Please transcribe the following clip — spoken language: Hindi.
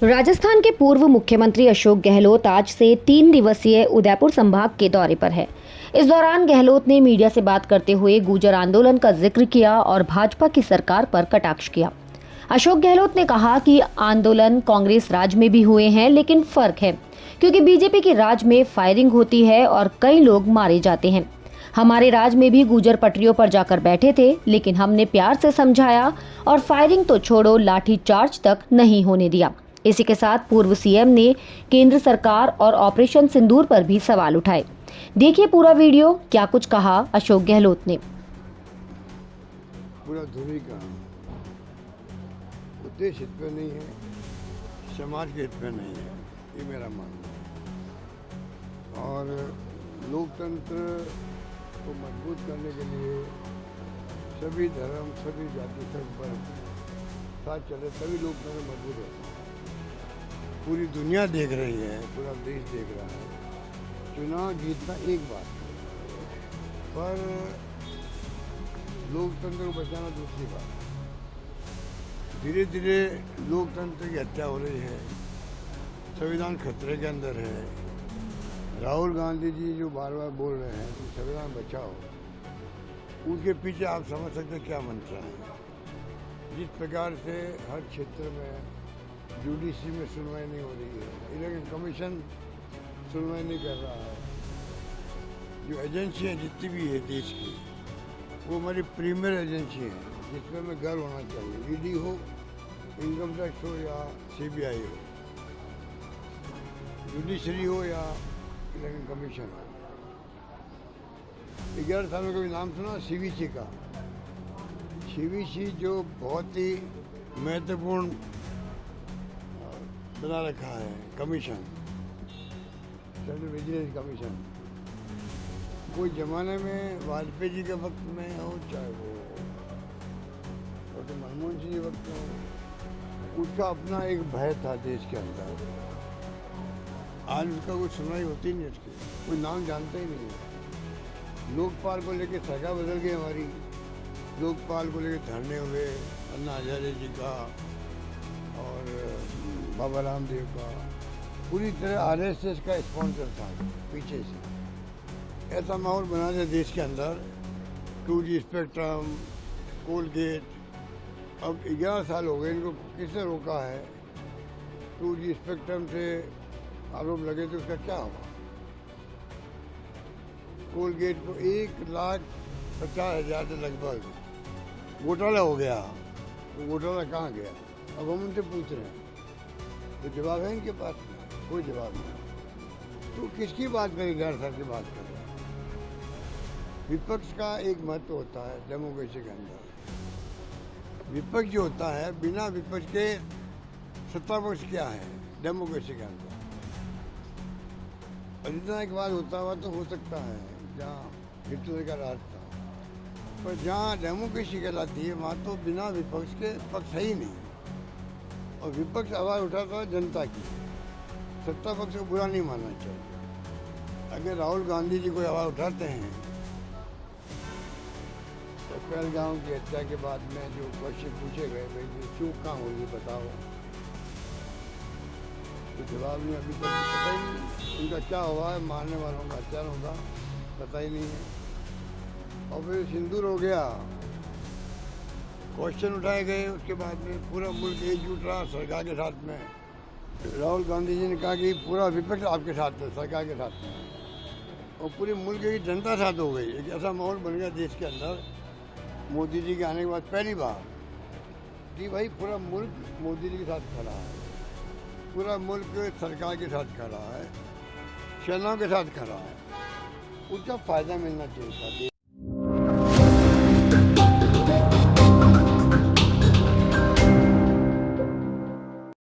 राजस्थान के पूर्व मुख्यमंत्री अशोक गहलोत आज से 3 दिवसीय उदयपुर संभाग के दौरे पर है। इस दौरान गहलोत ने मीडिया से बात करते हुए गुर्जर आंदोलन का जिक्र किया और भाजपा की सरकार पर कटाक्ष किया। अशोक गहलोत ने कहा कि आंदोलन कांग्रेस राज में भी हुए हैं, लेकिन फर्क है क्योंकि बीजेपी के राज में फायरिंग होती है और कई लोग मारे जाते हैं। हमारे राज में भी गुर्जर पटरियों पर जाकर बैठे थे, लेकिन हमने प्यार से समझाया और फायरिंग तो छोड़ो, लाठी चार्ज तक नहीं होने दिया। इसी के साथ पूर्व सीएम ने केंद्र सरकार और ऑपरेशन सिंदूर पर भी सवाल उठाए। देखिए पूरा वीडियो, क्या कुछ कहा अशोक गहलोत ने। पूरा धुरी का उद्देश्य हित में नहीं है, समाज के हित में नहीं है, ये मेरा मानना है। और लोकतंत्र को मजबूत करने के लिए सभी धर्म, सभी जाति, सब वर्ग साथ चले तभी लोकतंत्र मजबूत होता है। पूरी दुनिया देख रही है, पूरा देश देख रहा है। चुनाव जीतना एक बात है, पर लोकतंत्र को बचाना दूसरी बात है। धीरे धीरे लोकतंत्र की हत्या हो रही है, संविधान खतरे के अंदर है। राहुल गांधी जी जो बार बार बोल रहे हैं कि संविधान बचाओ, उसके पीछे आप समझ सकते हैं क्या मंशा है। जिस प्रकार से हर क्षेत्र में जुडिशरी में सुनवाई नहीं हो रही है, इलेक्शन कमीशन सुनवाई नहीं कर रहा है। जो एजेंसियाँ जितनी भी है देश की, वो हमारी प्रीमियर एजेंसी है, जिसमें हमें गर्व होना चाहिए। ईडी हो, इनकम टैक्स हो या सीबीआई हो, जुडिशरी हो या इलेक्शन कमीशन हो। 11 साल में कभी नाम सुना सीवीसी का? सीवीसी जो बहुत ही महत्वपूर्ण बना रखा है कमीशन, सेंट्रल विजिलेंस कमीशन। कोई जमाने में वाजपेयी जी के वक्त में हो, चाहे वो डॉक्टर मनमोहन सिंह के वक्त में हो, उसका अपना एक भय था देश के अंदर। आज उसका कोई सुनवाई होती नहीं, उसकी कोई नाम जानता ही नहीं है। लोकपाल को लेके सरकार बदल गई हमारी। लोकपाल को लेके धरने हुए, अन्ना हजारे जी का और बाबा रामदेव का, पूरी तरह आरएसएस का स्पॉन्सर था पीछे से। ऐसा माहौल बना दिया देश के अंदर। 2G स्पेक्ट्रम, कोलगेट, अब 11 साल हो गए इनको, किसने रोका है? 2G स्पेक्ट्रम से आरोप लगे तो उसका क्या हुआ? कोलगेट को 1,50,000 से लगभग घोटाला हो गया। वो घोटाला कहाँ गया? अब हम उनसे पूछ रहे हैं, तो जवाब है इनके पास में? कोई जवाब नहीं। तो किसकी बात करें? गैर सर की बात करें। विपक्ष का एक महत्व होता है डेमोक्रेसी के अंदर। विपक्ष जो होता है, बिना विपक्ष के सत्ता पक्ष क्या है डेमोक्रेसी के अंदर? और इतना एक बात होता हुआ तो हो सकता है जहाँ हिटलर का राज था, पर जहाँ डेमोक्रेसी कहलाती है वहाँ तो बिना विपक्ष के पक्ष है ही नहीं। और विपक्ष आवाज़ उठाता है जनता की, सत्ता पक्ष को बुरा नहीं मानना चाहिए। अगर राहुल गांधी जी कोई आवाज़ उठाते हैं तो पहलगाम की हत्या के बाद में जो क्वेश्चन पूछे गए, भाई चूक कहाँ होगी बताओ, तो जवाब नहीं, अभी तक पता ही नहीं उनका क्या हुआ है। मारने वालों का हत्या होगा पता ही नहीं है। और फिर सिंदूर हो गया, क्वेश्चन उठाए गए, उसके बाद में पूरा मुल्क एकजुट रहा सरकार के साथ में। राहुल गांधी जी ने कहा कि पूरा विपक्ष आपके साथ है, सरकार के साथ में, और पूरे मुल्क की जनता साथ हो गई। एक ऐसा माहौल बन गया देश के अंदर मोदी जी के आने के बाद पहली बार कि भाई पूरा मुल्क मोदी जी के साथ खड़ा है, पूरा मुल्क सरकार के साथ खड़ा है, सेनाओं के साथ खड़ा है। उसका फ़ायदा मिलना चाहिए था देश